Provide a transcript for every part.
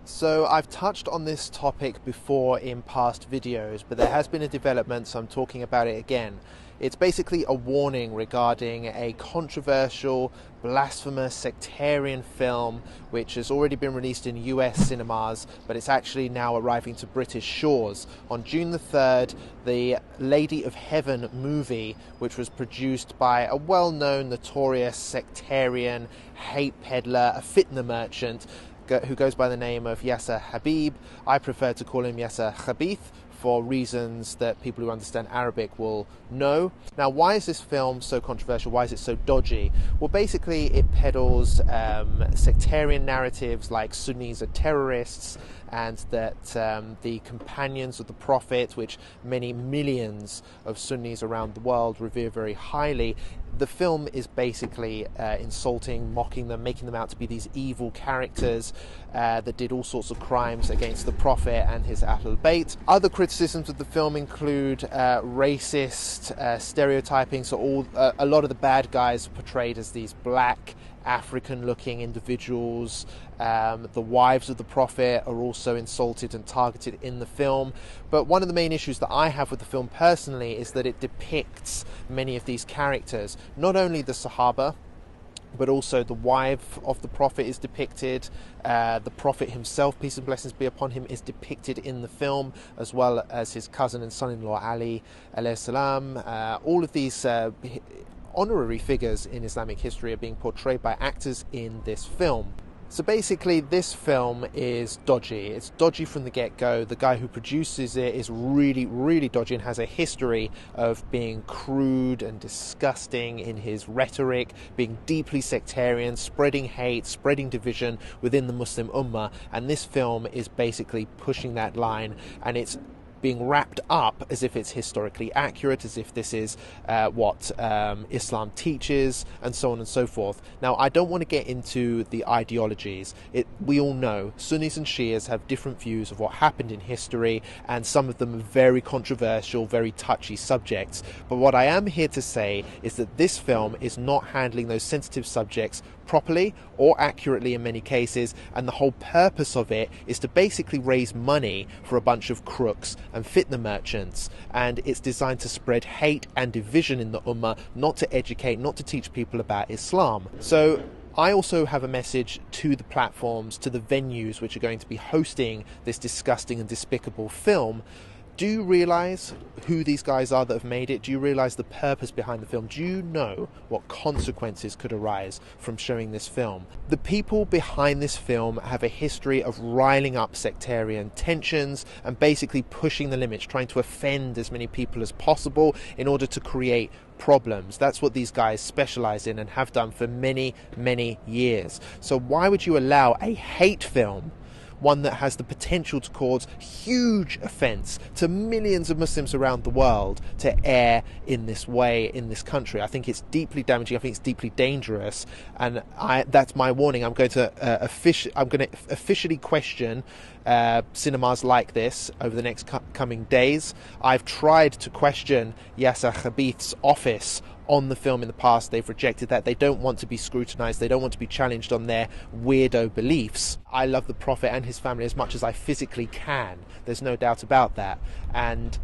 So I've touched on this topic before in past videos, but there has been a development, so I'm talking about it again. It's basically a warning regarding a controversial, blasphemous, sectarian film which has already been released in US cinemas, but it's actually now arriving to British shores. On June the 3rd, the Lady of Heaven movie, which was produced by a well-known, notorious sectarian, hate peddler, a fitna merchant, who goes by the name of Yasir Habeeb. I prefer to call him Yasir Khabith for reasons that people who understand Arabic will know. Now, why is this film so controversial? Why is it so dodgy? Well, basically, it peddles sectarian narratives like Sunnis are terrorists, and that the companions of the Prophet, which many millions of Sunnis around the world revere very highly, the film is basically insulting, mocking them, making them out to be these evil characters that did all sorts of crimes against the Prophet and his Ahlul Bayt. Other criticisms of the film include racist stereotyping, so a lot of the bad guys are portrayed as these black, African-looking individuals. The wives of the Prophet are also insulted and targeted in the film. But one of the main issues that I have with the film personally is that it depicts many of these characters. Not only the Sahaba, but also the wife of the Prophet is depicted. The Prophet himself, peace and blessings be upon him, is depicted in the film, as well as his cousin and son-in-law Ali alayhi salam. All of these honorary figures in Islamic history are being portrayed by actors in this film. So basically, this film is dodgy. It's dodgy from the get-go. The guy who produces it is really, really dodgy and has a history of being crude and disgusting in his rhetoric, being deeply sectarian, spreading hate, spreading division within the Muslim Ummah. And this film is basically pushing that line, and it's being wrapped up as if it's historically accurate, as if this is what Islam teaches, and so on and so forth. Now, I don't want to get into the ideologies. We all know Sunnis and Shias have different views of what happened in history, and some of them are very controversial, very touchy subjects. But what I am here to say is that this film is not handling those sensitive subjects properly or accurately in many cases, and the whole purpose of it is to basically raise money for a bunch of crooks and fitna merchants, and it's designed to spread hate and division in the ummah, not to educate, not to teach people about Islam. So I also have a message to the platforms, to the venues which are going to be hosting this disgusting and despicable film. Do you realise who these guys are that have made it? Do you realise the purpose behind the film? Do you know what consequences could arise from showing this film? The people behind this film have a history of riling up sectarian tensions and basically pushing the limits, trying to offend as many people as possible in order to create problems. That's what these guys specialise in and have done for many, many years. So why would you allow a hate film, one that has the potential to cause huge offence to millions of Muslims around the world, to air in this way in this country? I think it's deeply damaging. I think it's deeply dangerous, and that's my warning. I'm going to officially question cinemas like this over the next coming days. I've tried to question Yasir Khabith's office on the film in the past. They've rejected that. They don't want to be scrutinized. They don't want to be challenged on their weirdo beliefs. I love the Prophet and his family as much as I physically can. There's no doubt about that. And,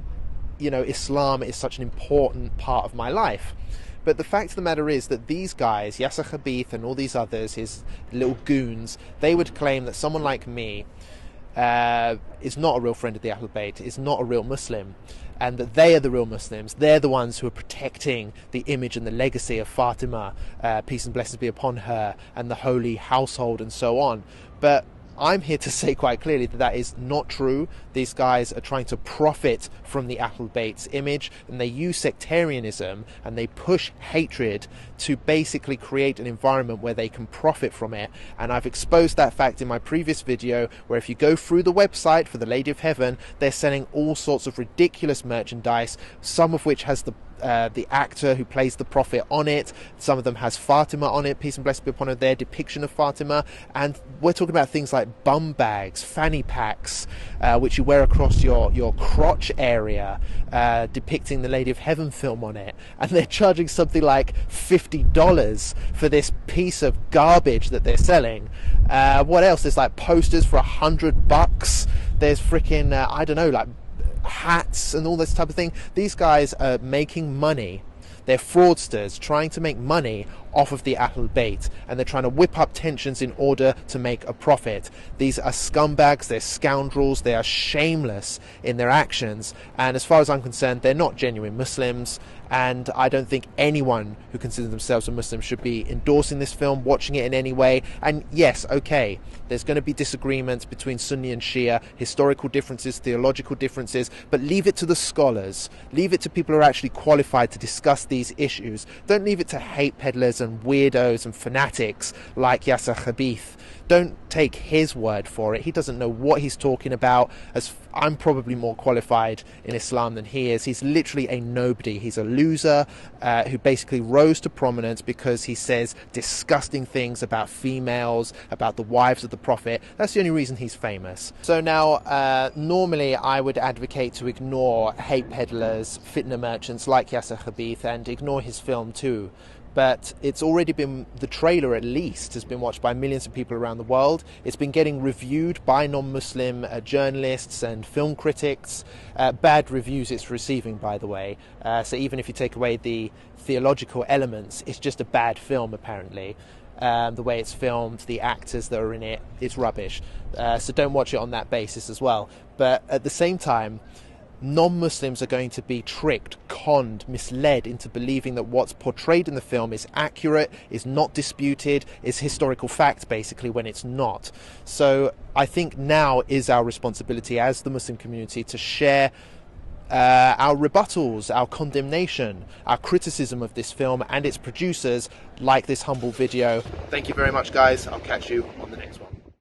you know, Islam is such an important part of my life. But the fact of the matter is that these guys, Yasir Khabith and all these others, his little goons, they would claim that someone like me is not a real friend of the Ahlul Bayt, is not a real Muslim, and that they are the real Muslims. They're the ones who are protecting the image and the legacy of Fatima, peace and blessings be upon her, and the holy household and so on. But I'm here to say quite clearly that that is not true. These guys are trying to profit from the Ahlul Bayt's image, and they use sectarianism and they push hatred to basically create an environment where they can profit from it. And I've exposed that fact in my previous video, where if you go through the website for the Lady of Heaven, they're selling all sorts of ridiculous merchandise, some of which has the the actor who plays the prophet on it. Some of them has Fatima on it, peace and blessing be upon her, their depiction of Fatima. And we're talking about things like bum bags, fanny packs, which you wear across your crotch area, depicting the Lady of Heaven film on it. And they're charging something like $50 for this piece of garbage that they're selling. What else? There's like posters for $100. There's freaking, I don't know, like hats and all this type of thing. These guys are making money. They're fraudsters trying to make money off of the Ahlul Bayt, and they're trying to whip up tensions in order to make a profit. These are scumbags, they're scoundrels, they are shameless in their actions, and as far as I'm concerned, they're not genuine Muslims, and I don't think anyone who considers themselves a Muslim should be endorsing this film, watching it in any way. And yes, okay, there's going to be disagreements between Sunni and Shia, historical differences, theological differences, but leave it to the scholars, leave it to people who are actually qualified to discuss these issues. Don't leave it to hate peddlers and weirdos and fanatics like Yasir Habeeb. Don't take his word for it. He doesn't know what he's talking about. As I'm probably more qualified in Islam than he is. He's literally a nobody. He's a loser who basically rose to prominence because he says disgusting things about females, about the wives of the Prophet. That's the only reason he's famous. So now, normally I would advocate to ignore hate peddlers, fitna merchants like Yasir Habeeb, and ignore his film too. But it's already been, the trailer at least, has been watched by millions of people around the world. It's been getting reviewed by non-Muslim journalists and film critics. Bad reviews it's receiving, by the way. So even if you take away the theological elements, it's just a bad film, apparently. The way it's filmed, the actors that are in it, it's rubbish. So don't watch it on that basis as well. But at the same time, non-Muslims are going to be tricked, conned, misled into believing that what's portrayed in the film is accurate, is not disputed, is historical fact, basically, when it's not. So I think now is our responsibility as the Muslim community to share our rebuttals, our condemnation, our criticism of this film and its producers, like this humble video. Thank you very much, guys. I'll catch you on the next one.